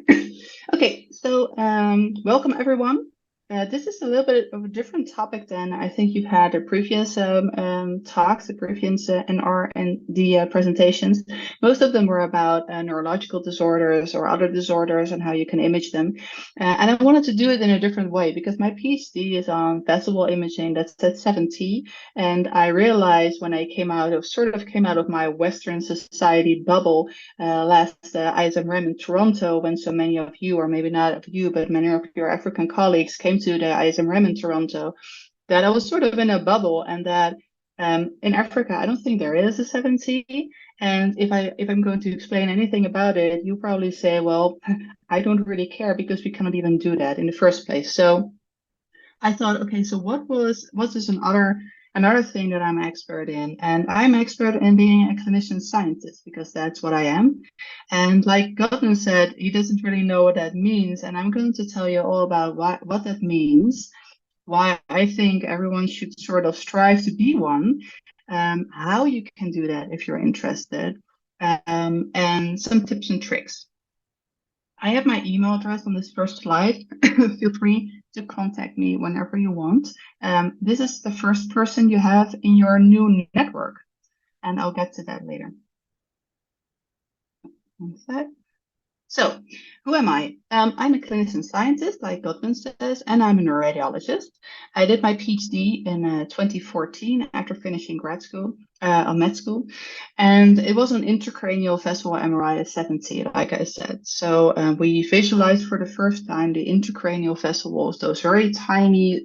Okay, so welcome everyone. This is a little bit of a different topic than I think you've had the previous talks, the previous NR and the presentations. Most of them were about neurological disorders or other disorders and how you can image them. And I wanted to do it in a different way because my PhD is on visual imaging, that's at 7T. And I realized when I came out of my Western society bubble last ISMRM in Toronto, when so many of you, or maybe not of you, but many of your African colleagues came to the ISMRM in Toronto, that I was sort of in a bubble, and that in Africa, I don't think there is a 7T. And if I'm going to explain anything about it, you probably say, well, I don't really care because we cannot even do that in the first place. So I thought, okay, so what's this another thing that I'm expert in? And I'm expert in being a clinician scientist because that's what I am. And like Gordon said, he doesn't really know what that means. And I'm going to tell you all about what that means, why I think everyone should sort of strive to be one, how you can do that if you're interested, and some tips and tricks. I have my email address on this first slide. Feel free to contact me whenever you want. This is the first person you have in your new network, and I'll get to that later. One sec. So, who am I? I'm a clinician scientist, like Gottman says, and I'm a neuroradiologist. I did my PhD in 2014 after finishing grad school, med school, and it was an intracranial vessel MRI at 7T, like I said. So we visualized for the first time the intracranial vessel walls, those very tiny,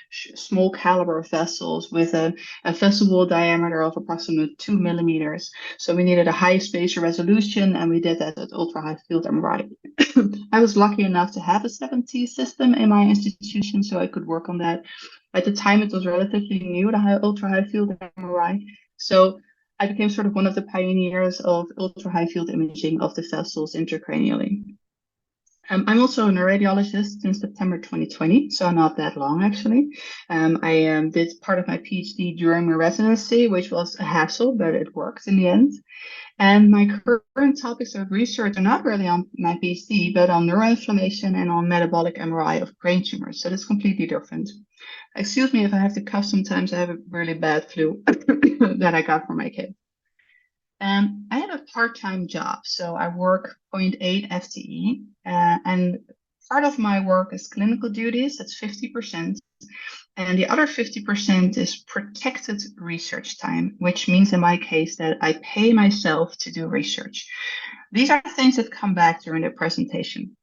small caliber vessels with a vessel wall diameter of approximately 2 millimeters. So we needed a high spatial resolution, and we did that at ultra high field MRI. I was lucky enough to have a 7T system in my institution, so I could work on that. At the time, it was relatively new, the ultra high field MRI. So I became sort of one of the pioneers of ultra high field imaging of the vessels intracranially. I'm also a neuroradiologist since September 2020, so not that long actually. I did part of my PhD during my residency, which was a hassle, but it worked in the end. And my current topics of research are not really on my PhD, but on neuroinflammation and on metabolic MRI of brain tumors. So that's completely different. Excuse me if I have to cough sometimes. I have a really bad flu that I got from my kid. I have a part-time job, so I work zero point 0.8 FTE, and part of my work is clinical duties, that's 50%, and the other 50% is protected research time, which means in my case that I pay myself to do research. These are things that come back during the presentation.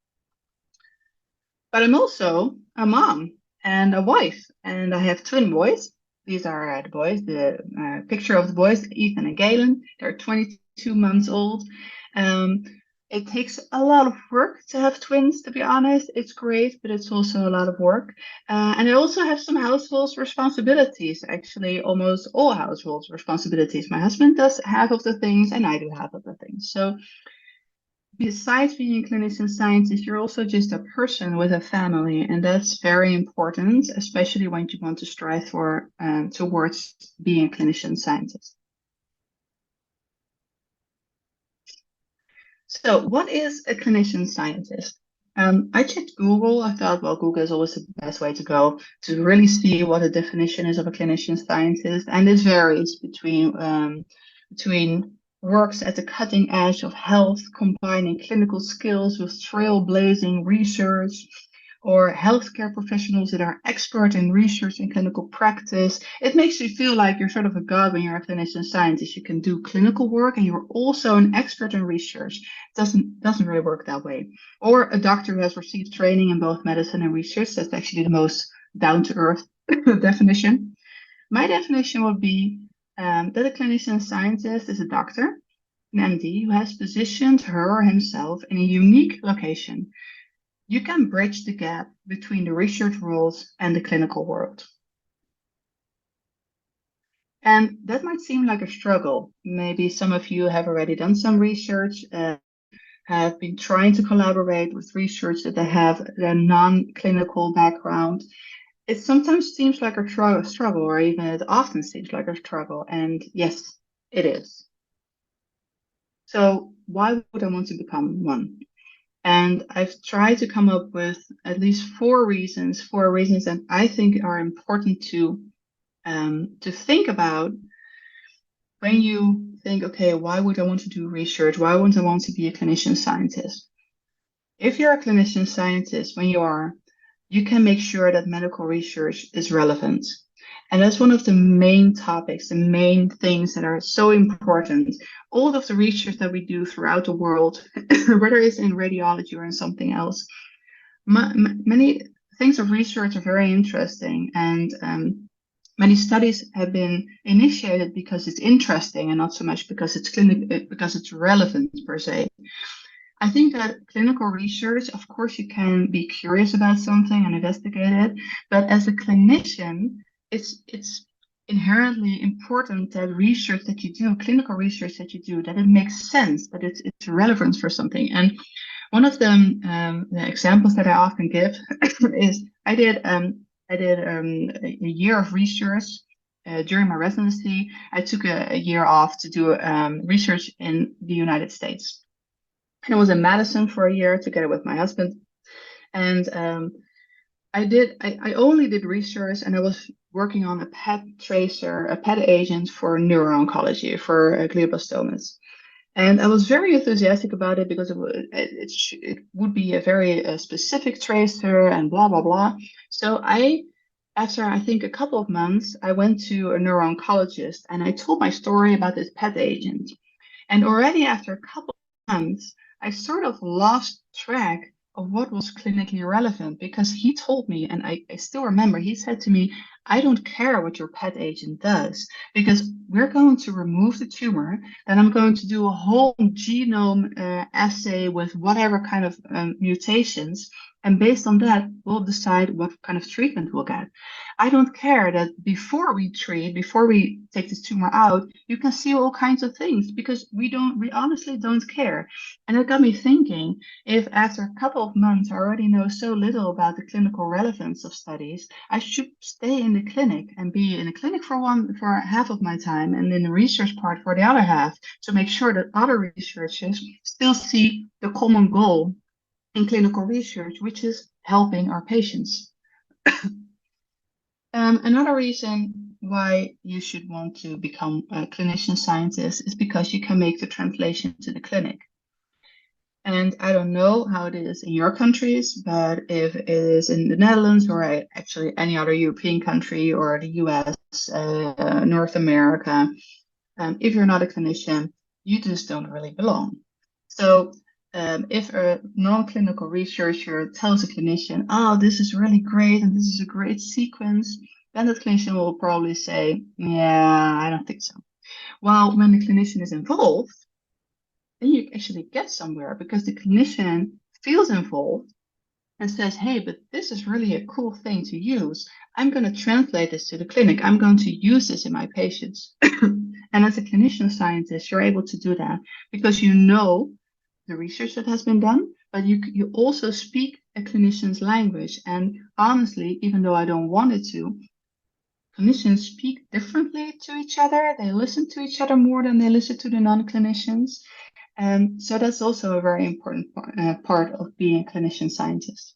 But I'm also a mom and a wife, and I have twin boys. These are the boys, the picture of the boys, Ethan and Galen. They're 22 months old. It takes a lot of work to have twins, to be honest. It's great, but it's also a lot of work. And I also have some household responsibilities, actually almost all household responsibilities. My husband does half of the things and I do half of the things. So besides being a clinician scientist, you're also just a person with a family, and that's very important, especially when you want to strive for towards being a clinician scientist. So, what is a clinician scientist? I checked Google. I thought, well, Google is always the best way to go to really see what the definition is of a clinician scientist, and it varies between works at the cutting edge of health, combining clinical skills with trailblazing research, or healthcare professionals that are expert in research and clinical practice. It makes you feel like you're sort of a god when you're a clinician scientist. You can do clinical work and you're also an expert in research. Doesn't really work that way. Or a doctor who has received training in both medicine and research. That's actually the most down-to-earth definition. My definition would be that a clinician scientist is a doctor, an MD, who has positioned her or himself in a unique location. You can bridge the gap between the research world and the clinical world. And that might seem like a struggle. Maybe some of you have already done some research, have been trying to collaborate with research that they have a non-clinical background. It sometimes seems like a struggle, or even it often seems like a struggle. And yes, it is. So why would I want to become one? And I've tried to come up with at least four reasons that I think are important to think about when you think, okay, why would I want to do research? Why would I want to be a clinician scientist? If you're a clinician scientist, when you are, you can make sure that medical research is relevant. And that's one of the main topics, the main things that are so important. All of the research that we do throughout the world, whether it's in radiology or in something else, many things of research are very interesting, and many studies have been initiated because it's interesting and not so much because because it's relevant per se. I think that clinical research, of course, you can be curious about something and investigate it, but as a clinician, it's inherently important that research that you do, clinical research that you do, that it makes sense, that it's relevant for something. And one of the examples that I often give is I did a year of research during my residency. I took a year off to do research in the United States. And I was in Madison for a year together with my husband. And I only did research, and I was working on a PET tracer, a PET agent for neuro-oncology, for glioblastomas. And I was very enthusiastic about it because it would be a very specific tracer and blah, blah, blah. So after I think a couple of months, I went to a neuro-oncologist and I told my story about this PET agent. And already after a couple of months, I sort of lost track of what was clinically relevant, because he told me, and I still remember, he said to me, I don't care what your PET agent does, because we're going to remove the tumor, and I'm going to do a whole genome assay with whatever kind of mutations. And based on that, we'll decide what kind of treatment we'll get. I don't care that before we treat, before we take this tumor out, you can see all kinds of things, because we honestly don't care. And it got me thinking, if after a couple of months I already know so little about the clinical relevance of studies, I should stay in the clinic and be in the clinic for half of my time, and in the research part for the other half, to make sure that other researchers still see the common goal in clinical research, which is helping our patients. Another reason why you should want to become a clinician scientist is because you can make the translation to the clinic. And I don't know how it is in your countries, but if it is in the Netherlands, or actually any other European country, or the US, North America, if you're not a clinician, you just don't really belong. So if a non-clinical researcher tells a clinician, oh, this is really great and this is a great sequence, then the clinician will probably say, yeah, I don't think so. While when the clinician is involved, then you actually get somewhere, because the clinician feels involved and says, hey, but this is really a cool thing to use. I'm going to translate this to the clinic. I'm going to use this in my patients. And as a clinician scientist, you're able to do that because you know the research that has been done, but you also speak a clinician's language. And honestly, even though I don't want it to, clinicians speak differently to each other. They listen to each other more than they listen to the non-clinicians. And so that's also a very important part of being a clinician scientist.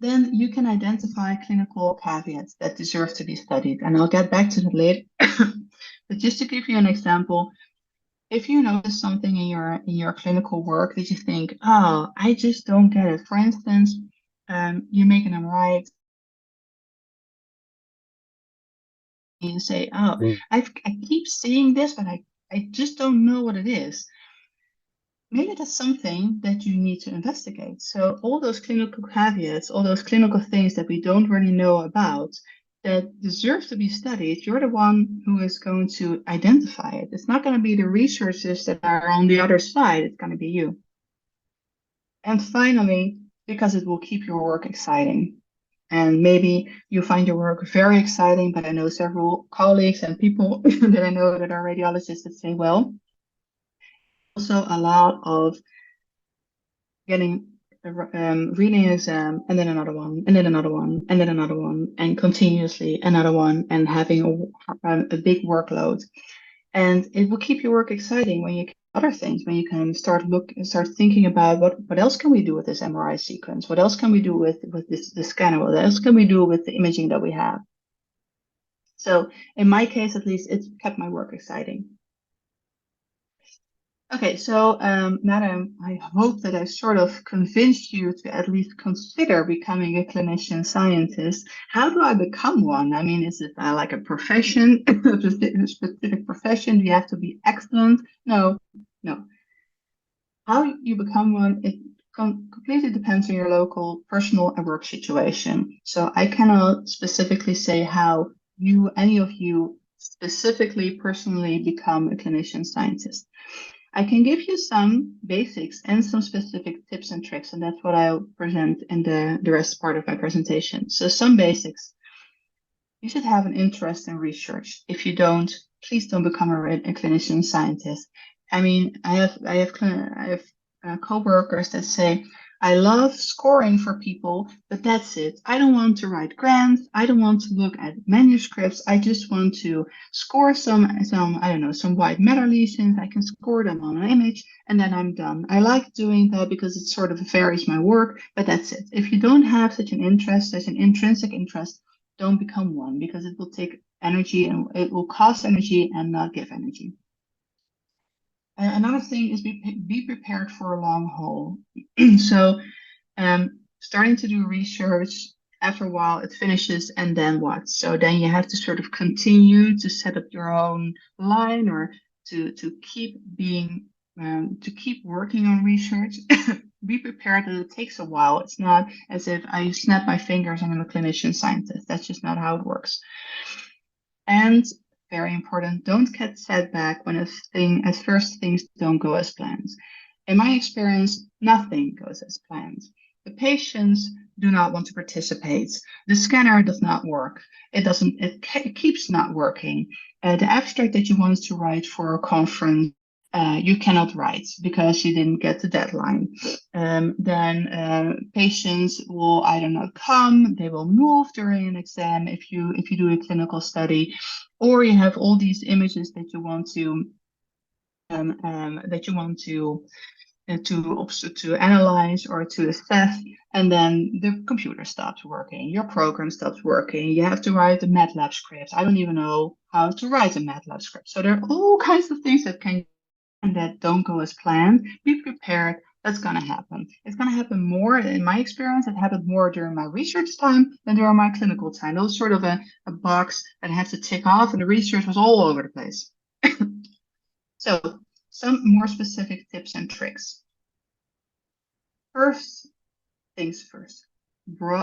Then you can identify clinical caveats that deserve to be studied. And I'll get back to that later. But just to give you an example, if you notice something in your clinical work that you think, oh, I just don't get it. For instance, you're making them right. You say, oh, I keep seeing this, but I just don't know what it is. Maybe that's something that you need to investigate. So all those clinical caveats, all those clinical things that we don't really know about that deserve to be studied, you're the one who is going to identify it. It's not going to be the researchers that are on the other side. It's going to be you. And finally, because it will keep your work exciting. And maybe you find your work very exciting, but I know several colleagues and people that I know that are radiologists that say, well, also a lot of getting reading an exam, and then another one, and then another one, and then another one, and continuously another one, and having a big workload. And it will keep your work exciting when you other things when you can start thinking about what else can we do with this MRI sequence? What else can we do with the scanner? What else can we do with the imaging that we have? So in my case, at least, it's kept my work exciting. Okay, so Madam, I hope that I sort of convinced you to at least consider becoming a clinician scientist. How do I become one? I mean, is it like a profession, a specific profession? Do you have to be excellent? No, no. How you become one, it completely depends on your local personal and work situation. So I cannot specifically say how any of you specifically personally become a clinician scientist. I can give you some basics and some specific tips and tricks, and that's what I'll present in the rest part of my presentation. So some basics. You should have an interest in research. If you don't, please don't become a clinician scientist. I mean, I have coworkers that say, I love scoring for people, but that's it. I don't want to write grants. I don't want to look at manuscripts. I just want to score some I don't know, some white matter lesions. I can score them on an image and then I'm done. I like doing that because it sort of varies my work, but that's it. If you don't have such an interest, such an intrinsic interest, don't become one because it will take energy and it will cost energy and not give energy. Another thing is be prepared for a long haul. So starting to do research, after a while it finishes and then what? So then you have to sort of continue to set up your own line or to keep being to keep working on research. Be prepared that it takes a while. It's not as if I snap my fingers and I'm a clinician scientist. That's just not how it works. And very important, don't get setback when as first things don't go as planned. In my experience, nothing goes as planned. The patients do not want to participate. The scanner does not work. It keeps not working. The abstract that you wanted to write for a conference, you cannot write because you didn't get the deadline. Then patients will, I don't know, come, they will move during an exam if you do a clinical study, or you have all these images that you want to to analyze or to assess, and then the computer stops working, your program stops working, you have to write a MATLAB script. I don't even know how to write a MATLAB script. So there are all kinds of things that don't go as planned. Be prepared. That's going to happen. It's going to happen more, in my experience, it happened more during my research time than during my clinical time. It was sort of a box that I had to tick off, and the research was all over the place. So some more specific tips and tricks. First things first.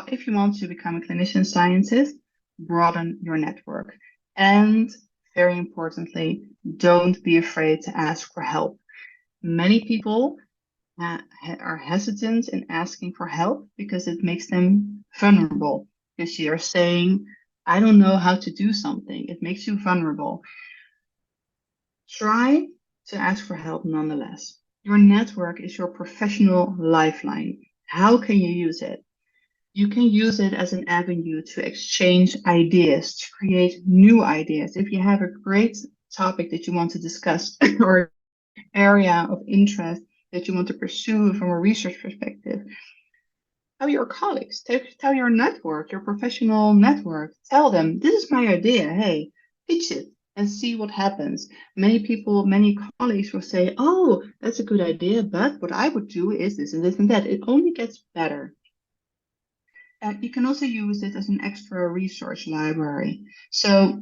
If you want to become a clinician scientist, broaden your network. And very importantly, don't be afraid to ask for help. Many people are hesitant in asking for help because it makes them vulnerable. Because you're saying, I don't know how to do something. It makes you vulnerable. Try to ask for help nonetheless. Your network is your professional lifeline. How can you use it? You can use it as an avenue to exchange ideas, to create new ideas. If you have a great topic that you want to discuss or area of interest that you want to pursue from a research perspective, tell your colleagues, tell your network, your professional network, tell them, this is my idea, hey, pitch it and see what happens. Many people, many colleagues will say, oh, that's a good idea, but what I would do is this and this and that. It only gets better. You can also use it as an extra resource library. So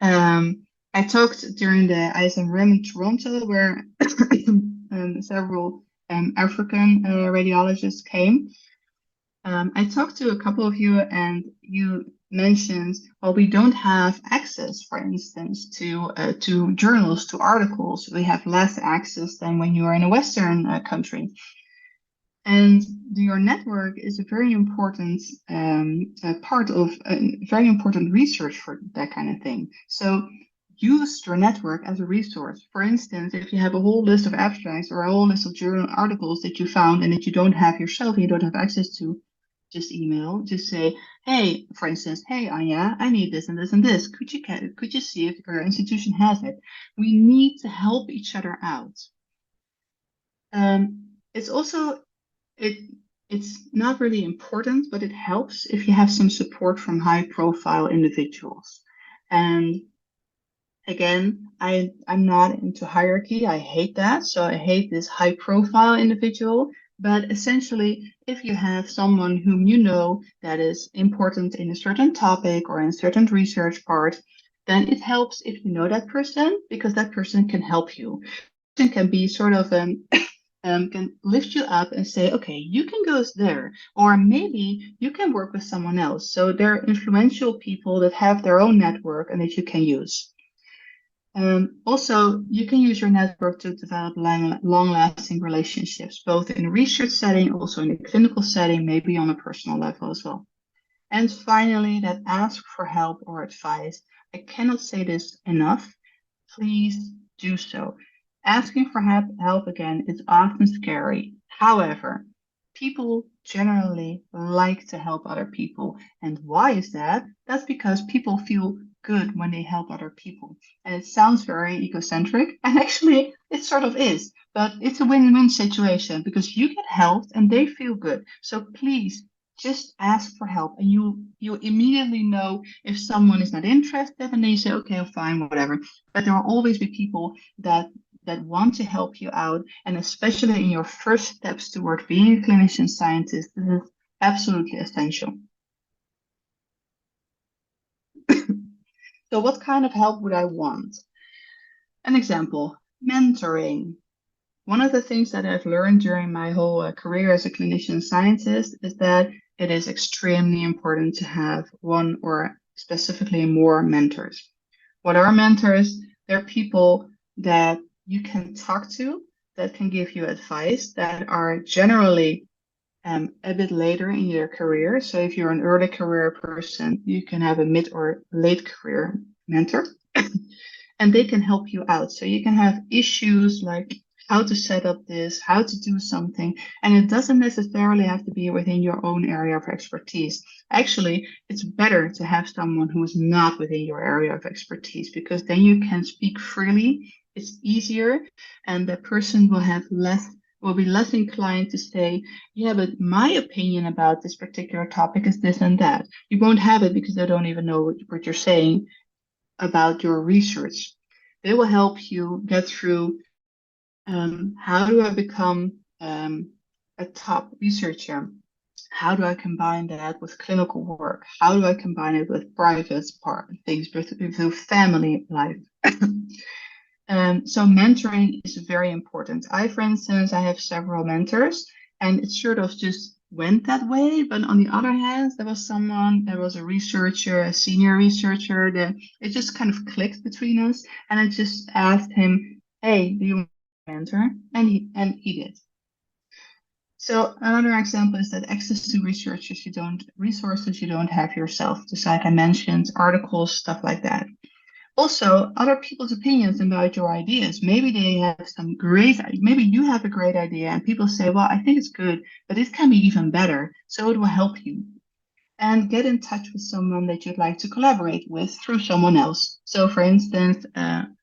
I talked during the ISMREM in Toronto where several African radiologists came. I talked to a couple of you and you mentioned, well, we don't have access, for instance, to journals, to articles. We have less access than when you are in a Western country. And your network is a very important part of very important research for that kind of thing. So use your network as a resource. For instance, if you have a whole list of abstracts or a whole list of journal articles that you found and that you don't have yourself and you don't have access to, just email, just say, hey, for instance, hey, Anja, I need this and this and this. Could you see if your institution has it? We need to help each other out. It's also it's not really important, but it helps if you have some support from high-profile individuals. And again, I'm not into hierarchy. I hate that. So I hate this high-profile individual. But essentially, if you have someone whom you know that is important in a certain topic or in a certain research part, then it helps if you know that person because that person can help you. Person can be sort of can lift you up and say, okay, you can go there, or maybe you can work with someone else. So they're influential people that have their own network and that you can use. Also, you can use your network to develop long-lasting relationships, both in a research setting, also in a clinical setting, maybe on a personal level as well. And finally, that ask for help or advice. I cannot say this enough. Please do so. Asking for help again is often scary. However, people generally like to help other people. And why is that? That's because people feel good when they help other people. And it sounds very egocentric, and actually it sort of is, but it's a win-win situation because you get helped and they feel good. So please just ask for help and you immediately know if someone is not interested and they say, okay, fine, whatever. But there will always be people that want to help you out. And especially in your first steps toward being a clinician scientist, this is absolutely essential. So what kind of help would I want? An example, mentoring. One of the things that I've learned during my whole career as a clinician scientist is that it is extremely important to have one or specifically more mentors. What are mentors? They're people that you can talk to, that can give you advice, that are generally a bit later in your career. So if you're an early career person, you can have a mid or late career mentor, and they can help you out. So you can have issues like how to set up this, how to do something, and it doesn't necessarily have to be within your own area of expertise. Actually, it's better to have someone who is not within your area of expertise because then you can speak freely. It's easier, and the person will be less inclined to say, yeah, but my opinion about this particular topic is this and that. You won't have it because they don't even know what you're saying about your research. They will help you get through how do I become a top researcher? How do I combine that with clinical work? How do I combine it with private things, with family life? So mentoring is very important. For instance, I have several mentors, and it sort of just went that way. But on the other hand, there was a researcher, a senior researcher, that it just kind of clicked between us. And I just asked him, hey, do you want to mentor? And he did. So another example is that access to resources you don't have yourself, just like I mentioned, articles, stuff like that. Also, other people's opinions about your ideas. Maybe maybe you have a great idea and people say, well, I think it's good, but it can be even better. So it will help you. And get in touch with someone that you'd like to collaborate with through someone else. So for instance,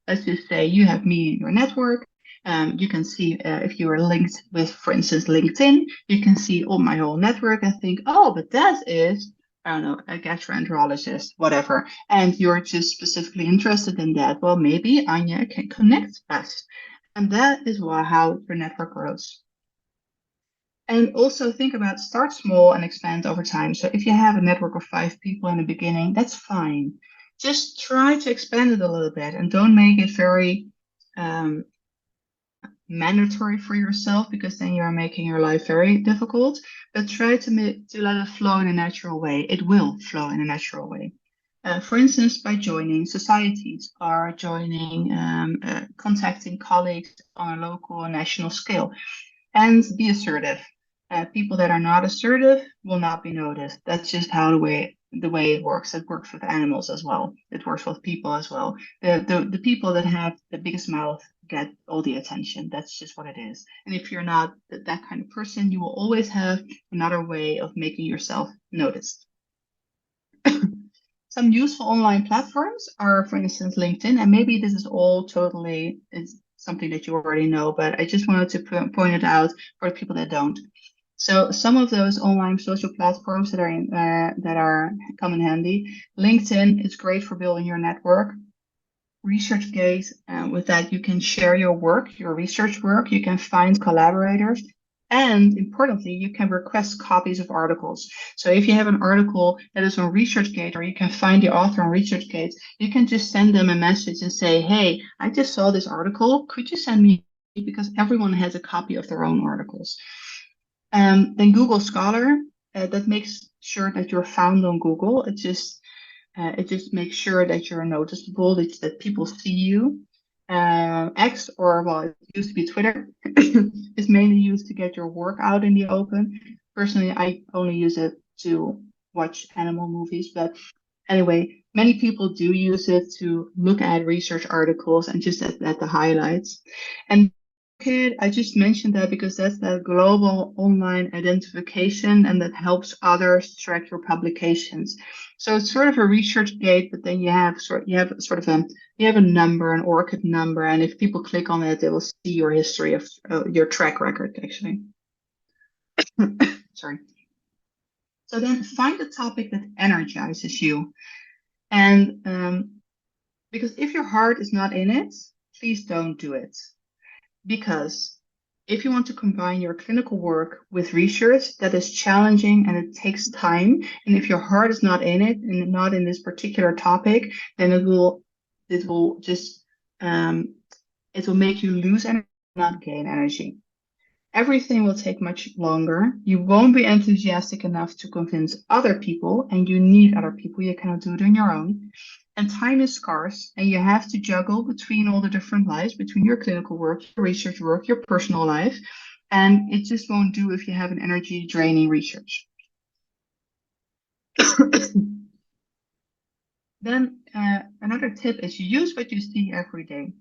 let's just say you have me in your network. You can see if you are linked with, for instance, LinkedIn, you can see all my whole network and think, oh, but that is, I don't know, a gastroenterologist, whatever. And you're just specifically interested in that. Well, maybe Anja can connect us. And that is how your network grows. And also think about start small and expand over time. So if you have a network of 5 people in the beginning, that's fine. Just try to expand it a little bit and don't make it very mandatory for yourself because then you're making your life very difficult. But try to let it flow in a natural way. It will flow in a natural way. For instance, by joining societies or contacting colleagues on a local and national scale. And be assertive. People that are not assertive will not be noticed. That's just how the way it works. It works with animals as well. It works with people as well. The people that have the biggest mouth get all the attention. That's just what it is. And if you're not that kind of person, you will always have another way of making yourself noticed. Some useful online platforms are, for instance, LinkedIn, and maybe this is all totally something that you already know, but I just wanted to point it out for the people that don't. So some of those online social platforms that are come in handy. LinkedIn is great for building your network. ResearchGate, with that you can share your work, your research work. You can find collaborators, and importantly, you can request copies of articles. So if you have an article that is on ResearchGate, or you can find the author on ResearchGate, you can just send them a message and say, hey, I just saw this article. Could you send me? Because everyone has a copy of their own articles. Then Google Scholar, that makes sure that you're found on Google. It just makes sure that you're noticeable, that people see you. X, or well, it used to be Twitter, is mainly used to get your work out in the open. Personally, I only use it to watch animal movies, but anyway, many people do use it to look at research articles and just at the highlights. And I just mentioned that because that's that global online identification, and that helps others track your publications. So it's sort of a research gate, but then you have a number, an ORCID number, and if people click on it, they will see your history of your track record, actually. Sorry. So then find a topic that energizes you. And because if your heart is not in it, please don't do it. Because if you want to combine your clinical work with research, that is challenging and it takes time. And if your heart is not in it and not in this particular topic, then it will make you lose energy, not gain energy. Everything will take much longer. You won't be enthusiastic enough to convince other people, and you need other people. You cannot do it on your own. And time is scarce, and you have to juggle between all the different lives, between your clinical work, your research work, your personal life. And it just won't do if you have an energy draining research. Then another tip is use what you see every day.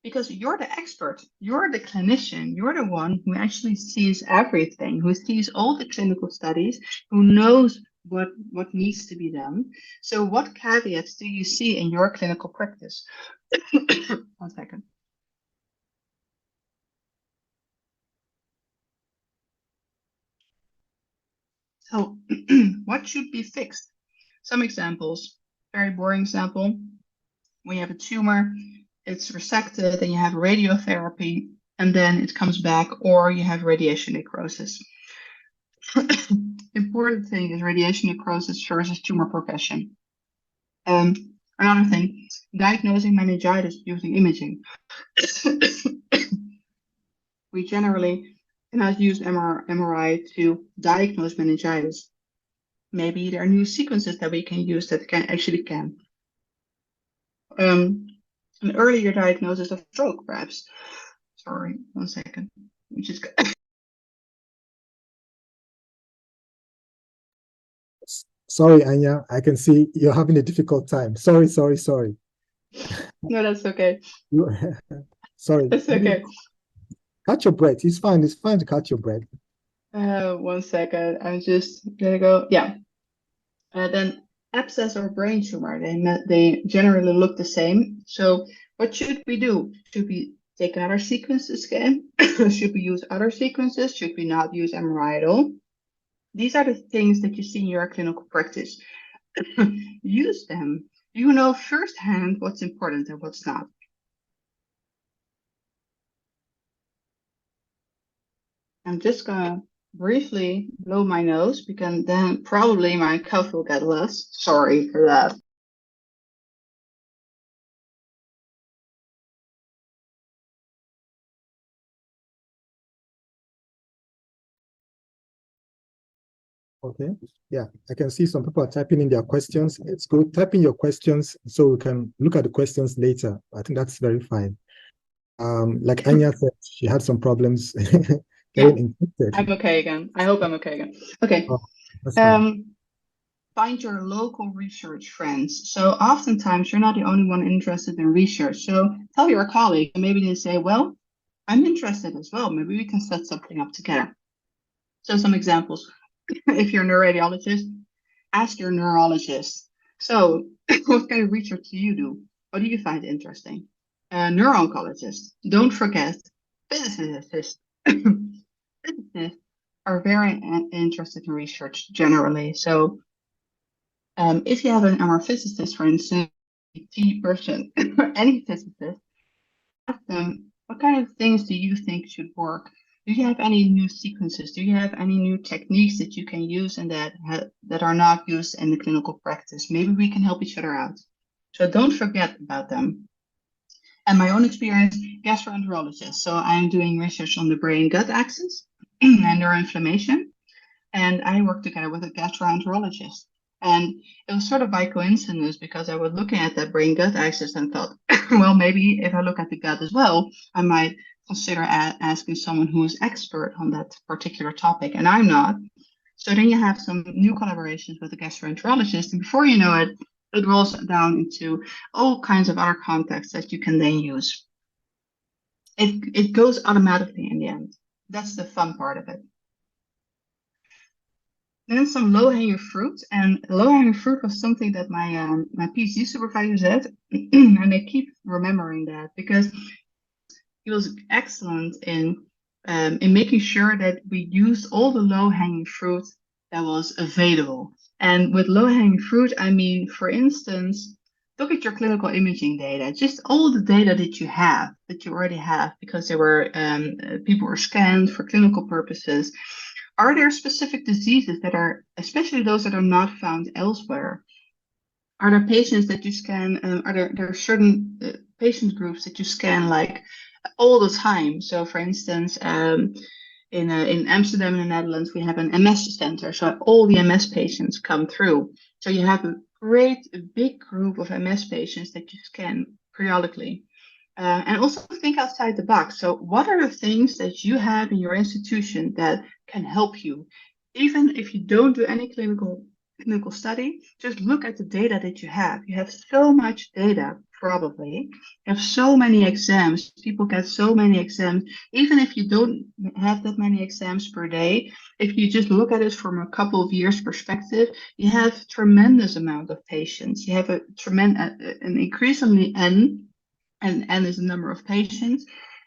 Because you're the expert, you're the clinician, you're the one who actually sees everything, who sees all the clinical studies, who knows what needs to be done. So what caveats do you see in your clinical practice? 1 second. So what should be fixed? Some examples, very boring example. When you have a tumor, it's resected and you have radiotherapy, and then it comes back, or you have radiation necrosis. Important thing is radiation necrosis versus tumor progression. Another thing, diagnosing meningitis using imaging. We generally cannot use MRI to diagnose meningitis. Maybe there are new sequences that we can use that can. An earlier diagnosis of stroke, perhaps. Sorry, 1 second. Sorry, Anja, I can see you're having a difficult time. Sorry. No, that's okay. Sorry. That's okay. Catch your breath. It's fine to catch your breath. 1 second. I'm just gonna go. Yeah. Then abscess or brain tumor, they generally look the same. So what should we do? Should we take another sequence scan? Should we use other sequences? Should we not use MRI at all? These are the things that you see in your clinical practice. Use them. You know firsthand what's important and what's not. I'm just gonna briefly blow my nose, because then probably my cough will get less. Sorry for that. Okay. Yeah, I can see some people are typing in their questions. It's good. Type in your questions so we can look at the questions later. I think that's very fine. Like Anja said, she had some problems getting infected. I'm okay again. I hope I'm okay again. Okay. Find your local research friends. So oftentimes you're not the only one interested in research. So tell your colleague, and maybe they say, well, I'm interested as well. Maybe we can set something up together. So some examples. If you're a neuroradiologist, ask your neurologist. So what kind of research do you do? What do you find interesting? neuro-oncologists. Don't forget physicists. Physicists are very interested in research generally. So if you have an MR physicist, for instance, a person, any physicist, ask them, what kind of things do you think should work? Do you have any new sequences? Do you have any new techniques that you can use and that are not used in the clinical practice? Maybe we can help each other out. So don't forget about them. And my own experience, gastroenterologist. So I'm doing research on the brain-gut axis and neuroinflammation. And I worked together with a gastroenterologist. And it was sort of by coincidence because I was looking at that brain-gut axis and thought, well, maybe if I look at the gut as well, I might consider asking someone who is expert on that particular topic. And I'm not. So then you have some new collaborations with a gastroenterologist. And before you know it, it rolls down into all kinds of other contexts that you can then use. It goes automatically in the end. That's the fun part of it. Then some low-hanging fruit, and low-hanging fruit was something that my my PhD supervisor said, and I keep remembering that because he was excellent in making sure that we used all the low-hanging fruit that was available. And with low-hanging fruit, I mean, for instance, look at your clinical imaging data, just all the data that you already have, because there were people were scanned for clinical purposes. Are there specific diseases that are, especially those that are not found elsewhere? Are there patients that you scan? Are there certain patient groups that you scan like all the time? So, for instance, in Amsterdam, in the Netherlands, we have an MS center. So all the MS patients come through. So you have a big group of MS patients that you scan periodically. And also think outside the box. So what are the things that you have in your institution that can help you? Even if you don't do any clinical study, just look at the data that you have. You have so much data, probably. You have so many exams. People get so many exams. Even if you don't have that many exams per day, if you just look at it from a couple of years perspective, you have tremendous amount of patients. You have an increasingly N is the number of patients,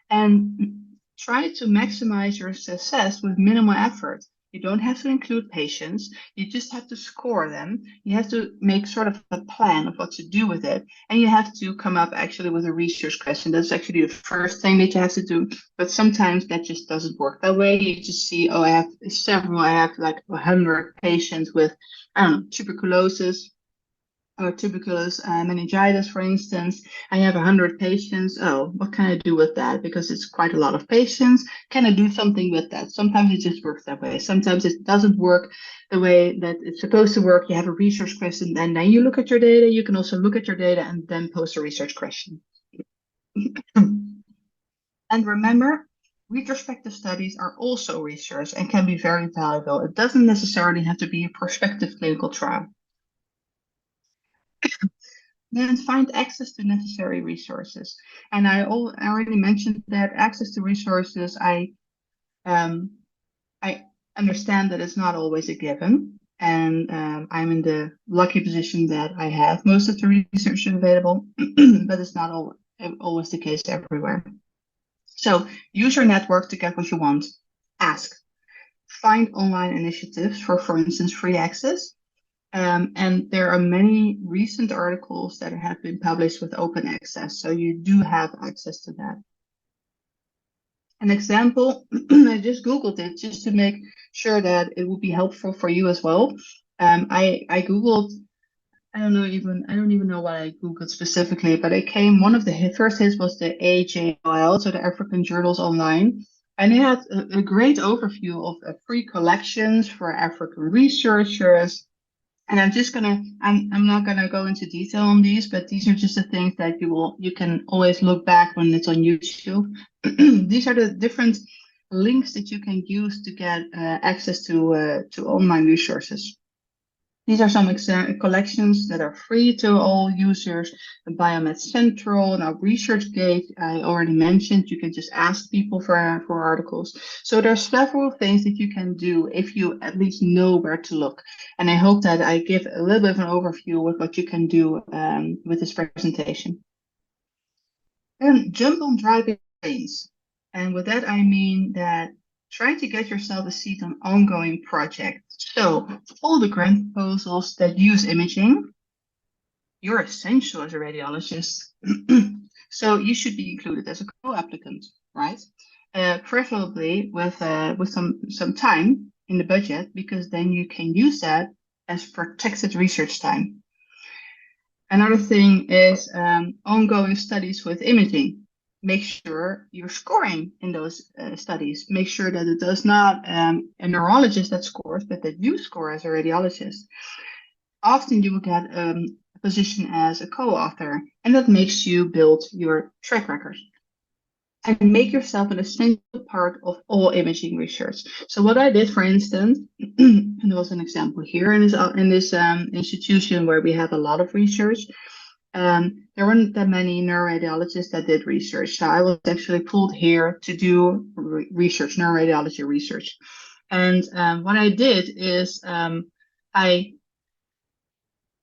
and try to maximize your success with minimal effort. You don't have to include patients. You just have to score them. You have to make sort of a plan of what to do with it. And you have to come up actually with a research question. That's actually the first thing that you have to do. But sometimes that just doesn't work that way. You just see, oh, I have like 100 patients with, I don't know, tuberculosis or tuberculous meningitis, for instance. I have 100 patients. Oh, what can I do with that? Because it's quite a lot of patients. Can I do something with that? Sometimes it just works that way. Sometimes it doesn't work the way that it's supposed to work. You have a research question, and then you look at your data. You can also look at your data and then post a research question. And remember, retrospective studies are also research and can be very valuable. It doesn't necessarily have to be a prospective clinical trial. Then find access to necessary resources. And I already mentioned that access to resources, I understand that it's not always a given. And I'm in the lucky position that I have most of the research available, but it's not always the case everywhere. So use your network to get what you want. Ask. Find online initiatives for instance, free access. And there are many recent articles that have been published with open access, so you do have access to that. An example, I just Googled it just to make sure that it would be helpful for you as well. I Googled, I don't even know what I Googled specifically, but one of the first hits was the AJOL, so the African Journals Online. And it had a great overview of free collections for African researchers. And I'm not gonna go into detail on these, but these are just the things that you can always look back when it's on YouTube. These are the different links that you can use to get access to online resources. These are some collections that are free to all users. The Biomed Central, now ResearchGate, I already mentioned. You can just ask people for articles. So there are several things that you can do if you at least know where to look. And I hope that I give a little bit of an overview with what you can do with this presentation. And jump on dry trains. And with that, I mean that try to get yourself a seat on ongoing projects. So all the grant proposals that use imaging, you're essential as a radiologist. So you should be included as a co-applicant, right? Preferably with some time in the budget, because then you can use that as protected research time. Another thing is ongoing studies with imaging. Make sure you're scoring in those studies. Make sure that it does not a neurologist that scores, but that you score as a radiologist. Often you will get a position as a co-author, and that makes you build your track record. And make yourself an essential part of all imaging research. So what I did, for instance, and there was an example here in this institution where we have a lot of research. There weren't that many neuroradiologists that did research, so I was actually pulled here to do research, neuroradiology research. And what I did is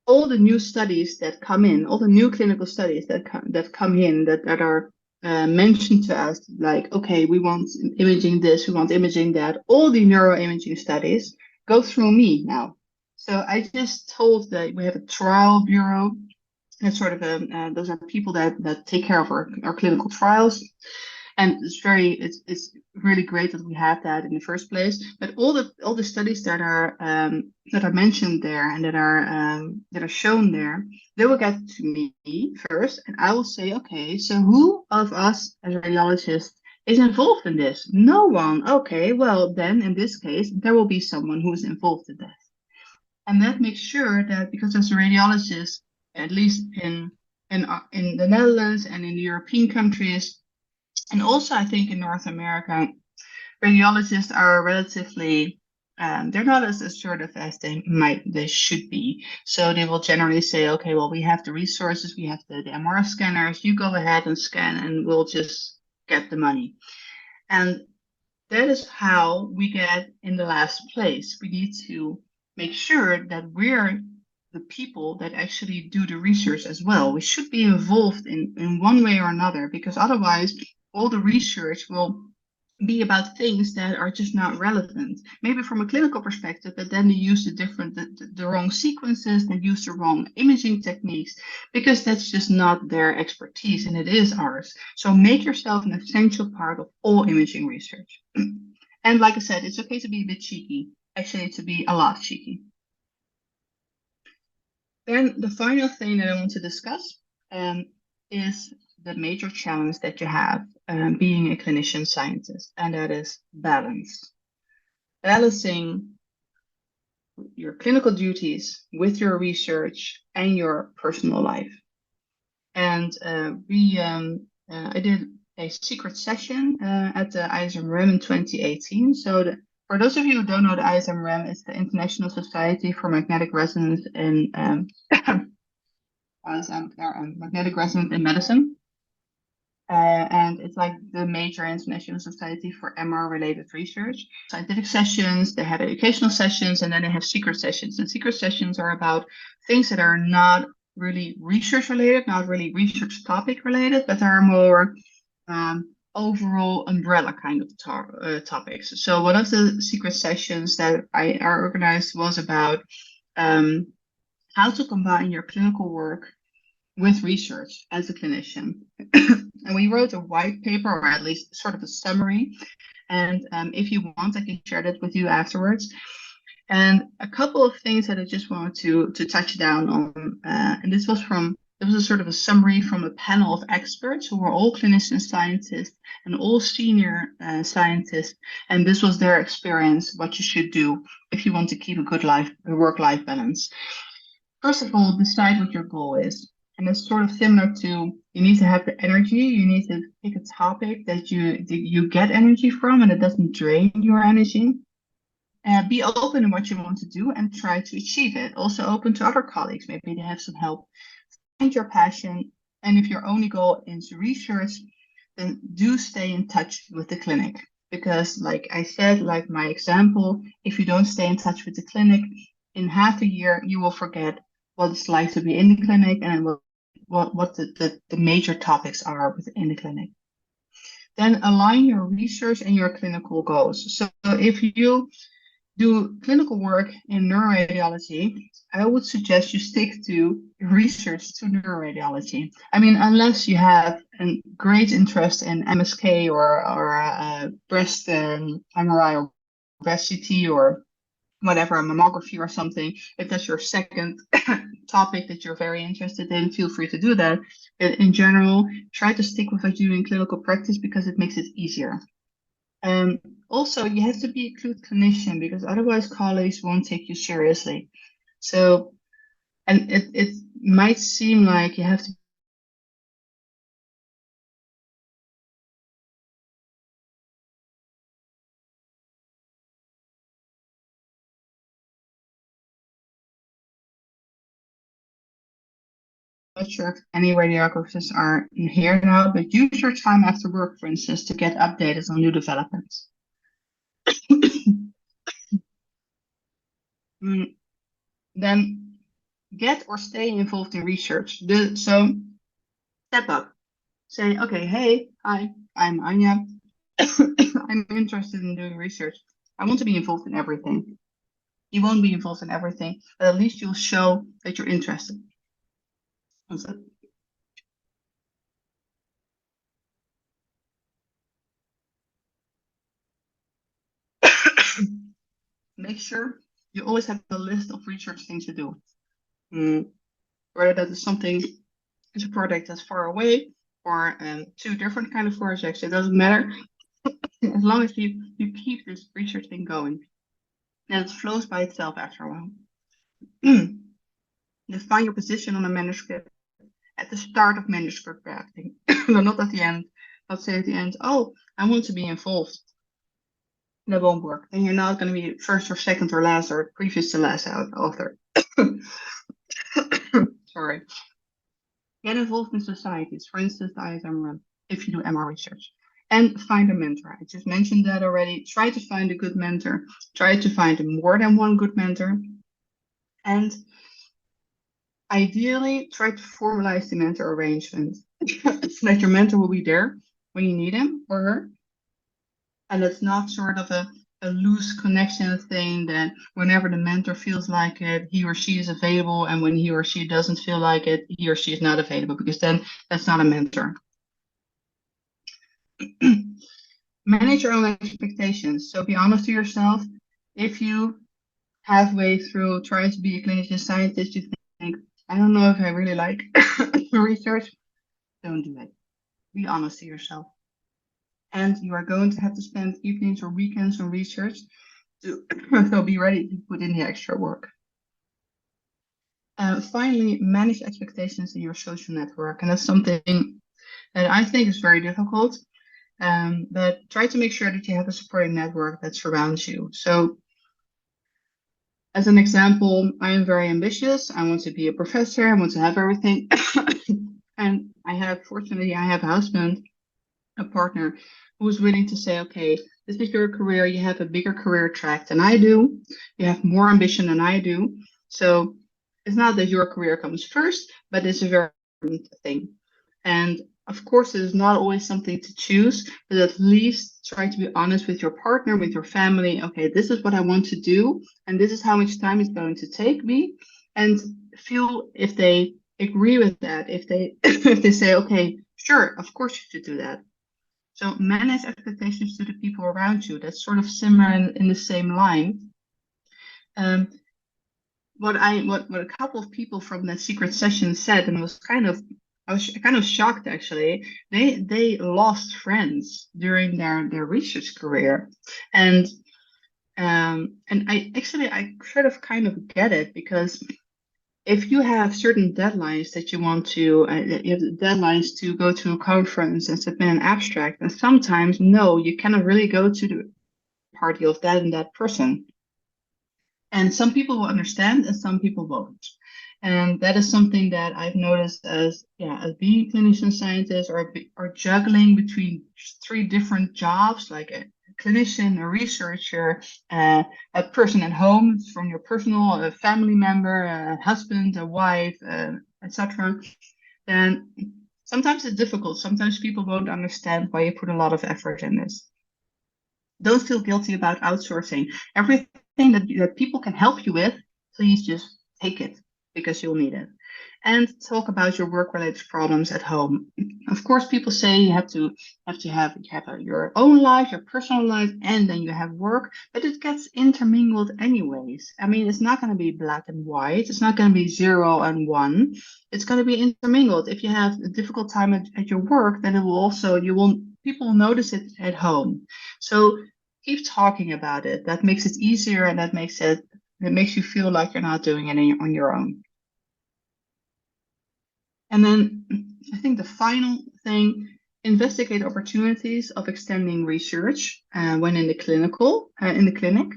all the new studies that come in, all the new clinical studies that come in that are mentioned to us, like, okay, we want imaging this, we want imaging that, all the neuroimaging studies go through me now. So I just told that we have a trial bureau. That's sort of those are people that take care of our clinical trials. And it's really great that we have that in the first place. But all the studies that are mentioned there and that are shown there, they will get to me first, and I will say, okay, so who of us as radiologists is involved in this? No one. Okay, well then in this case there will be someone who is involved in that, and that makes sure that, because as a radiologist, at least in the Netherlands and in the European countries, and also I think in North America, radiologists are relatively they're not as assertive as they should be. So they will generally say, okay, well, we have the resources, we have the MR scanners, you go ahead and scan and we'll just get the money. And that is how we get in the last place. We need to make sure that we're the people that actually do the research as well. We should be involved in one way or another, because otherwise all the research will be about things that are just not relevant, maybe from a clinical perspective, but then they use the wrong sequences, they use the wrong imaging techniques, because that's just not their expertise and it is ours. So make yourself an essential part of all imaging research. And like I said, it's okay to be a bit cheeky, actually to be a lot cheeky. Then the final thing that I want to discuss is the major challenge that you have being a clinician scientist, and that is balance. Balancing your clinical duties with your research and your personal life. And I did a secret session at the ISMREM in 2018. So for those of you who don't know, the ISMREM is the International Society for Magnetic Resonance in Magnetic Resonance in Medicine. And it's like the major international society for MR-related research. Scientific sessions, they have educational sessions, and then they have secret sessions. And secret sessions are about things that are not really research related, not really research topic related, but are more overall umbrella kind of topics. So one of the secret sessions that I organized was about how to combine your clinical work with research as a clinician. And we wrote a white paper, or at least sort of a summary. And if you want, I can share that with you afterwards. And a couple of things that I just wanted to touch down on. And this was a sort of a summary from a panel of experts who were all clinician scientists and all senior scientists. And this was their experience, what you should do if you want to keep a good work-life balance. First of all, decide what your goal is. And it's sort of similar to, you need to have the energy, you need to pick a topic that you get energy from and it doesn't drain your energy. Be open in what you want to do and try to achieve it. Also open to other colleagues, maybe they have some help. Find your passion, and if your only goal is research, then do stay in touch with the clinic. Because like I said, like my example, if you don't stay in touch with the clinic, in half a year, you will forget what it's like to be in the clinic, and it will what the major topics are within the clinic. Then align your research and your clinical goals. So if you do clinical work in neuroradiology, I would suggest you stick to research to neuroradiology. I mean, unless you have a great interest in MSK or breast MRI or breast CT or whatever, a mammography or something, if that's your second topic that you're very interested in, feel free to do that. But in general, try to stick with what you do in clinical practice because it makes it easier. Also, you have to be a good clinician because otherwise colleagues won't take you seriously. So, and it might seem like you have to not sure if any radiographers are here now, but use your time after work, for instance, to get updated on new developments. Then get or stay involved in research. So step up. Say, okay, hey, hi, I'm Anja. I'm interested in doing research. I want to be involved in everything. You won't be involved in everything, but at least you'll show that you're interested. Make sure you always have a list of research things to do. Whether that is something, it's a project that's far away or two different kind of projects, it doesn't matter. As long as you keep this research thing going, and it flows by itself after a while. Define your position on a manuscript at the start of manuscript drafting, no, not at the end. Not say at the end, oh, I want to be involved. That won't work. Then you're not going to be first or second or last or previous to last author. Sorry. Get involved in societies, for instance, the ISM, if you do MR research. And find a mentor. I just mentioned that already. Try to find a good mentor. Try to find more than one good mentor. And ideally, try to formalize the mentor arrangement so that your mentor will be there when you need him or her. And it's not sort of a loose connection thing that whenever the mentor feels like it, he or she is available, and when he or she doesn't feel like it, he or she is not available, because then that's not a mentor. Manage your own expectations. So be honest to yourself. If you halfway through trying to be a clinician scientist, you think, I don't know if I really like research, don't do it. Be honest to yourself. And you are going to have to spend evenings or weekends on research, so be ready to put in the extra work. Finally, manage expectations in your social network. And that's something that I think is very difficult. But try to make sure that you have a supporting network that surrounds you. So as an example, I am very ambitious. I want to be a professor. I want to have everything. And fortunately, I have a husband, a partner who is willing to say, okay, this is your career. You have a bigger career track than I do. You have more ambition than I do. So it's not that your career comes first, but it's a very important thing. And of course, it is not always something to choose, but at least try to be honest with your partner, with your family. Okay, this is what I want to do, and this is how much time it's going to take me. And feel if they agree with that, if they if they say, okay, sure, of course you should do that. So manage expectations to the people around you. That's sort of similar in the same line. What a couple of people from that secret session said, and I was kind of shocked actually. They lost friends during their research career, and I sort of kind of get it, because if you have certain deadlines that you want to, you have deadlines to go to a conference and submit an abstract, and sometimes no, you cannot really go to the party of that and that person. And some people will understand and some people won't. And that is something that I've noticed as being a clinician scientist or juggling between three different jobs, like a clinician, a researcher, a person at home from your personal, a family member, a husband, a wife, etc. then sometimes it's difficult. Sometimes people won't understand why you put a lot of effort in this. Don't feel guilty about outsourcing. Everything that people can help you with, please just take it because you'll need it. And talk about your work-related problems at home. Of course, people say you have your own life, your personal life, and then you have work, but it gets intermingled anyways. I mean, it's not going to be black and white. It's not going to be 0 and 1. It's going to be intermingled. If you have a difficult time at your work, then people will notice it at home. So keep talking about it. That makes it easier, and it makes you feel like you're not doing it on your own. And then I think the final thing, investigate opportunities of extending research when in the clinic.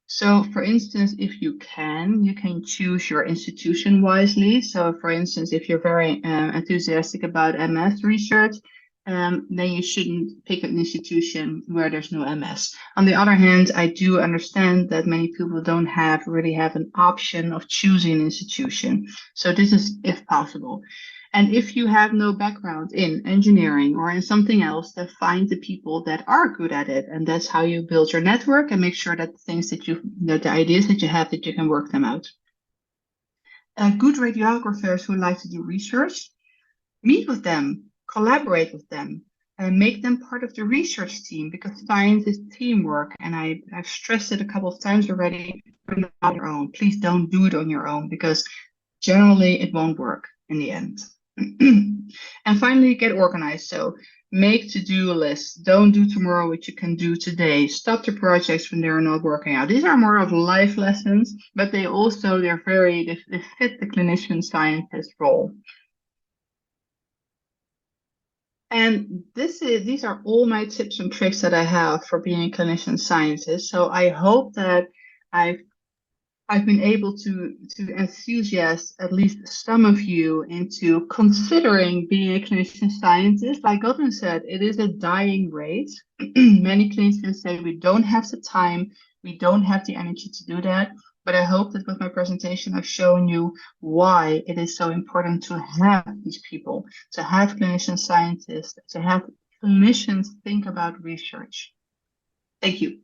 So for instance, if you can choose your institution wisely. So for instance, if you're very enthusiastic about MS research, then you shouldn't pick an institution where there's no MS. On the other hand, I do understand that many people don't really have an option of choosing an institution. So this is if possible. And if you have no background in engineering or in something else, then find the people that are good at it. And that's how you build your network and make sure that the ideas that you have, that you can work them out. Good radiographers who like to do research, meet with them, collaborate with them, and make them part of the research team, because science is teamwork. And I've stressed it a couple of times already. You're not on your own. Please don't do it on your own, because generally it won't work in the end. And finally, get organized. So make to-do lists. Don't do tomorrow what you can do today. Stop the projects when they're not working out. These are more of life lessons, but they fit the clinician-scientist role. And these are all my tips and tricks that I have for being a clinician scientist. So I hope that I've been able to enthusiast at least some of you into considering being a clinician scientist. Like Godwin said, it is a dying rate. Many clinicians say we don't have the time, we don't have the energy to do that. But I hope that with my presentation, I've shown you why it is so important to have these people, to have clinician scientists, to have clinicians think about research. Thank you.